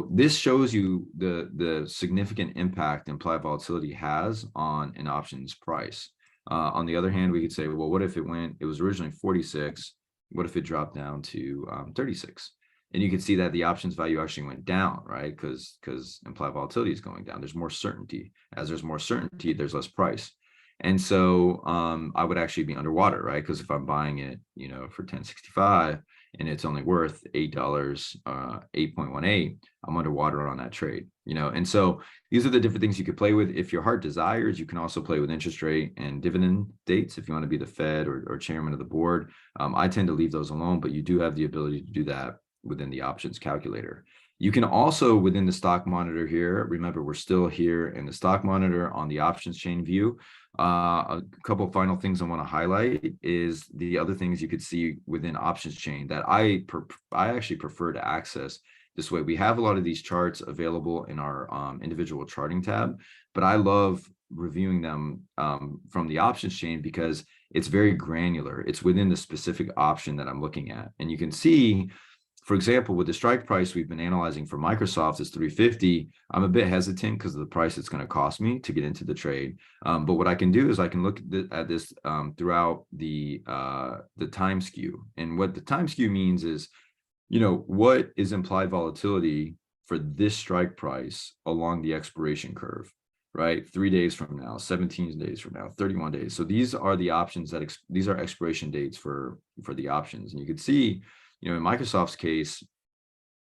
this shows you the significant impact implied volatility has on an options price. On the other hand, we could say, well, what if it was originally 46? What if it dropped down to 36? And you can see that the options value actually went down, right? Because implied volatility is going down. There's more certainty. As there's more certainty, there's less price. And so I would actually be underwater, right? Because if I'm buying it, for 10.65 and it's only worth $8, 8.18, I'm underwater on that trade, And so these are the different things you could play with. If your heart desires, you can also play with interest rate and dividend dates if you want to be the Fed or chairman of the board. I tend to leave those alone, but you do have the ability to do that within the options calculator. You can also, within the stock monitor here, remember we're still here in the stock monitor on the options chain view. A couple of final things I want to highlight is the other things you could see within options chain that I actually prefer to access this way. We have a lot of these charts available in our individual charting tab, but I love reviewing them from the options chain because it's very granular. It's within the specific option that I'm looking at. And you can see, for example, with the strike price we've been analyzing for Microsoft is 350. I'm a bit hesitant because of the price it's going to cost me to get into the trade. But what I can do is I can look at this throughout the time skew. And what the time skew means is, what is implied volatility for this strike price along the expiration curve, right? 3 days from now, 17 days from now, 31 days. So these are the options these are expiration dates for the options. And you can see, in Microsoft's case,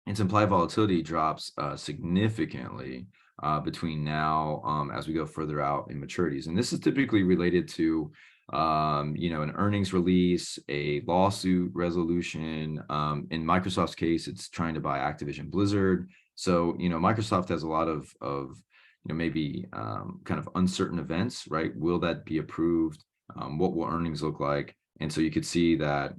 its implied volatility drops significantly between now as we go further out in maturities. And this is typically related to, an earnings release, a lawsuit resolution. In Microsoft's case, it's trying to buy Activision Blizzard. So, Microsoft has a lot of maybe kind of uncertain events, right? Will that be approved? What will earnings look like? And so you could see that,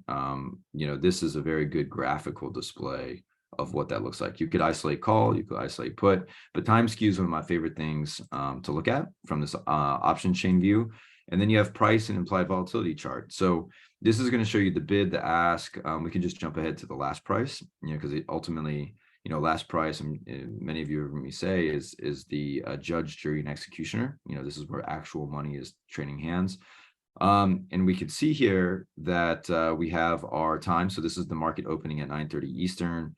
this is a very good graphical display of what that looks like. You could isolate call, you could isolate put, but time skew is one of my favorite things to look at from this option chain view. And then you have price and implied volatility chart. So this is going to show you the bid, the ask. We can just jump ahead to the last price, because it ultimately, last price, and many of you heard me say, is the judge, jury, and executioner. This is where actual money is trading hands. And we could see here that we have our time. So this is the market opening at 9:30 Eastern.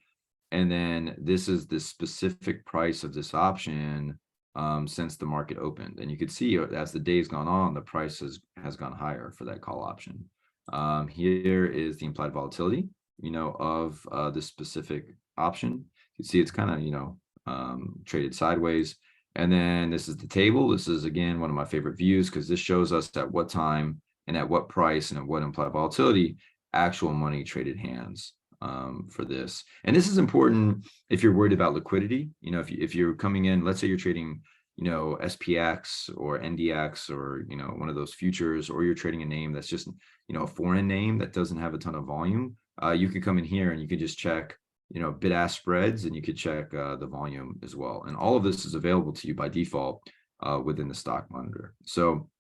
And then this is the specific price of this option since the market opened. And you could see as the day's gone on, the price has gone higher for that call option. Here is the implied volatility, of this specific option. You can see it's kind of, traded sideways. And then this is the table. This is, again, one of my favorite views because this shows us at what time and at what price and at what implied volatility actual money traded hands for this. And this is important if you're worried about liquidity. If you're coming in, let's say you're trading, SPX or NDX or, one of those futures, or you're trading a name that's just, a foreign name that doesn't have a ton of volume, you could come in here and you could just check bid-ask spreads, and you could check the volume as well. And all of this is available to you by default within the stock monitor. So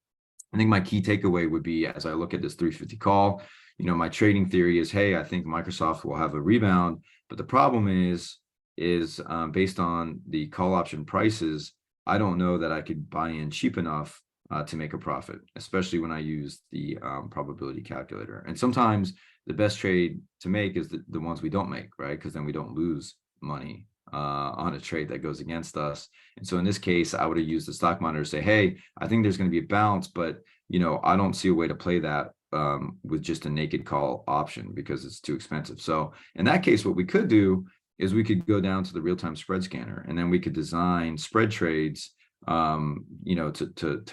I think my key takeaway would be, as I look at this 350 call, my trading theory is, hey, I think Microsoft will have a rebound, but the problem is based on the call option prices, I don't know that I could buy in cheap enough to make a profit, especially when I use the probability calculator. And sometimes the best trade to make is the ones we don't make, right? Because then we don't lose money on a trade that goes against us. And so in this case, I would have used the stock monitor to say, hey, I think there's going to be a bounce, but I don't see a way to play that with just a naked call option because it's too expensive. So in that case, what we could do is we could go down to the real-time spread scanner, and then we could design spread trades to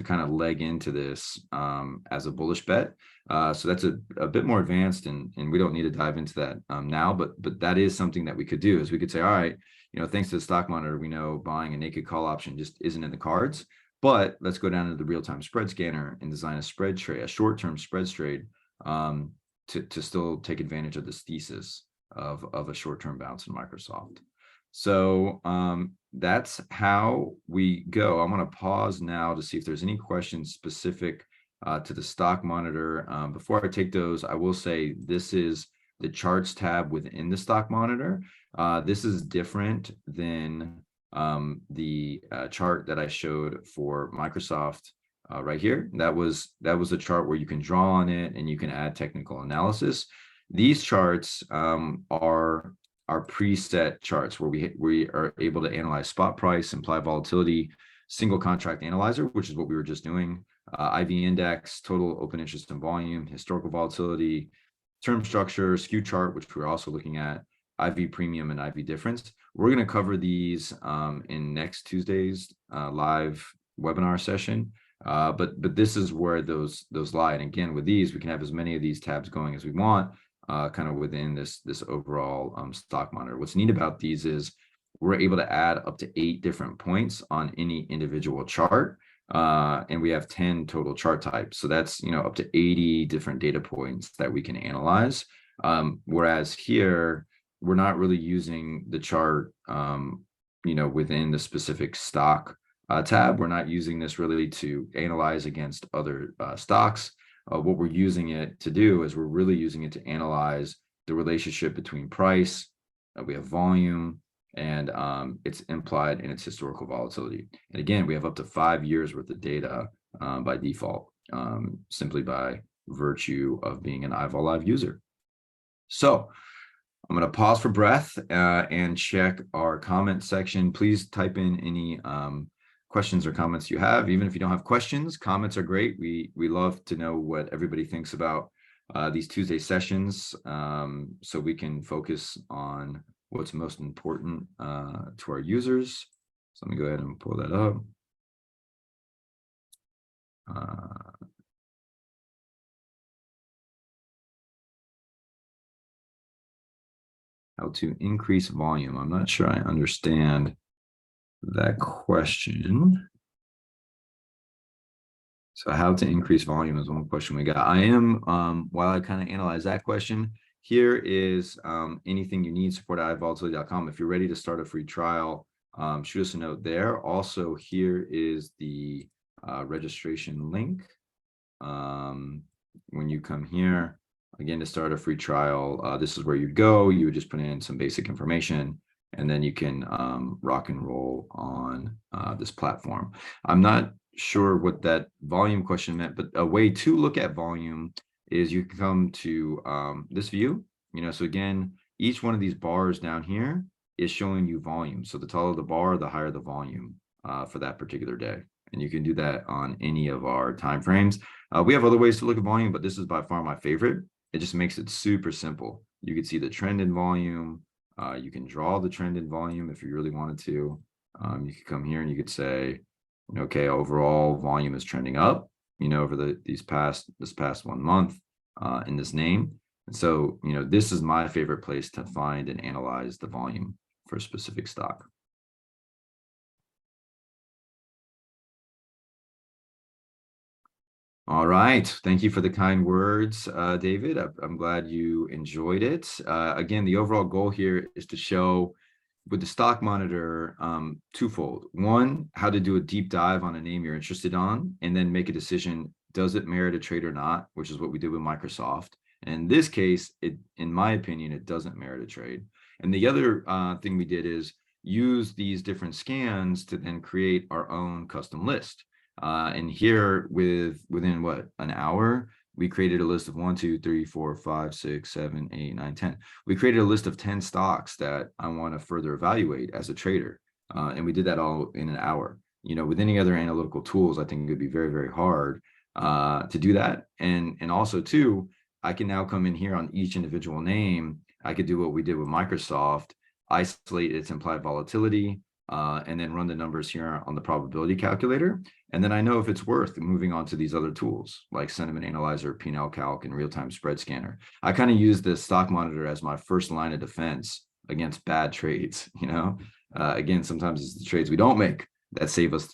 kind of leg into this as a bullish bet. So that's a bit more advanced, and we don't need to dive into that now, but that is something that we could do. Is we could say, all right, thanks to the stock monitor, we know buying a naked call option just isn't in the cards, but let's go down to the real-time spread scanner and design a spread trade, a short-term spread trade to still take advantage of this thesis of a short-term bounce in Microsoft. So that's how we go. I'm going to pause now to see if there's any questions specific to the stock monitor. Before I take those, I will say this is the charts tab within the stock monitor. This is different than the chart that I showed for Microsoft right here. That was a chart where you can draw on it and you can add technical analysis. These charts are preset charts where we are able to analyze spot price, implied volatility, single contract analyzer, which is what we were just doing, IV index, total open interest and volume, historical volatility, term structure, skew chart, which we're also looking at, IV premium and IV difference. We're going to cover these in next Tuesday's live webinar session. But this is where those lie. And again, with these, we can have as many of these tabs going as we want, kind of within this overall stock monitor. What's neat about these is we're able to add up to 8 different points on any individual chart. And we have 10 total chart types. So that's, up to 80 different data points that we can analyze. Whereas here, we're not really using the chart, within the specific stock tab. We're not using this really to analyze against other stocks. What we're using it to do is we're really using it to analyze the relationship between price, we have volume, and it's implied in its historical volatility. And again, we have up to 5 years worth of data by default, simply by virtue of being an IVolLive user. So I'm going to pause for breath and check our comment section. Please type in any questions or comments you have. Even if you don't have questions, comments are great. We love to know what everybody thinks about these Tuesday sessions, so we can focus on what's most important to our users. So let me go ahead and pull that up. How to increase volume. I'm not sure I understand that question. So how to increase volume is one question we got. I am, while I kind of analyze that question, here is anything you need, support at IVolLive.com. If you're ready to start a free trial, shoot us a note there. Also, here is the registration link. When you come here, again, to start a free trial, this is where you go. You would just put in some basic information, and then you can rock and roll on this platform. I'm not sure what that volume question meant, but a way to look at volume is you can come to this view. So again, each one of these bars down here is showing you volume. So the taller the bar, the higher the volume for that particular day. And you can do that on any of our time frames. We have other ways to look at volume, but this is by far my favorite. It just makes it super simple. You can see the trend in volume. You can draw the trend in volume if you really wanted to. You could come here and you could say, okay, overall volume is trending up, over this past 1 month in this name. And so, this is my favorite place to find and analyze the volume for a specific stock. All right. Thank you for the kind words, David. I'm glad you enjoyed it. Again, the overall goal here is to show with the stock monitor twofold. One, how to do a deep dive on a name you're interested on, and then make a decision does it merit a trade or not, which is what we did with Microsoft. And in this case, in my opinion, it doesn't merit a trade. And the other thing we did is use these different scans to then create our own custom list. And here within what, an hour, we created a list of 1, 2, 3, 4, 5, 6, 7, 8, 9, 10. We created a list of 10 stocks that I want to further evaluate as a trader. And we did that all in an hour. With any other analytical tools, I think it would be very, very hard to do that. And also too, I can now come in here on each individual name. I could do what we did with Microsoft, isolate its implied volatility, and then run the numbers here on the probability calculator. And then I know if it's worth moving on to these other tools like sentiment analyzer, P&L calc, and real-time spread scanner. I kind of use the stock monitor as my first line of defense against bad trades. Again, sometimes it's the trades we don't make that save us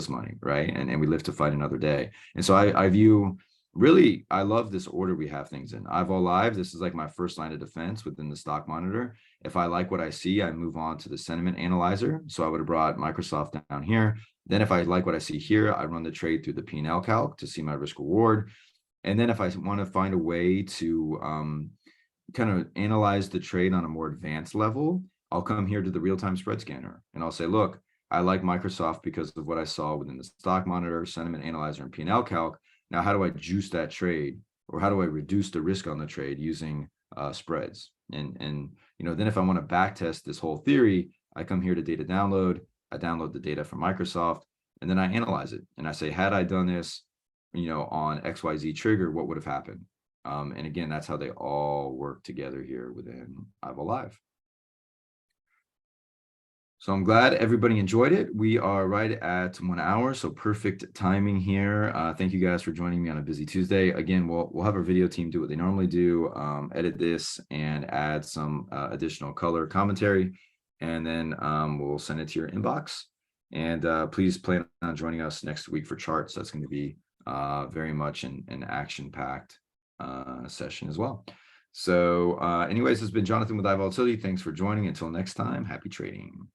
money, right? And we live to fight another day. And so I view, really, I love this order we have things in. IVolLive, this is like my first line of defense within the stock monitor. If I like what I see, I move on to the sentiment analyzer. So I would have brought Microsoft down here. Then if I like what I see here, I run the trade through the P&L calc to see my risk reward. And then if I want to find a way to kind of analyze the trade on a more advanced level, I'll come here to the real-time spread scanner and I'll say, look, I like Microsoft because of what I saw within the stock monitor, sentiment analyzer, and P&L calc. Now, how do I juice that trade, or how do I reduce the risk on the trade using spreads? And then if I want to back test this whole theory, I come here to data download. I download the data from Microsoft, and then I analyze it. And I say, had I done this, on XYZ trigger, what would have happened? And again, that's how they all work together here within IVolLive. So I'm glad everybody enjoyed it. We are right at 1 hour, so perfect timing here. Thank you guys for joining me on a busy Tuesday. Again, we'll have our video team do what they normally do, edit this and add some additional color commentary, and then we'll send it to your inbox. And please plan on joining us next week for charts. That's going to be very much an action-packed session as well. So anyways, this has been Jonathan with IVolTility. Thanks for joining. Until next time, happy trading.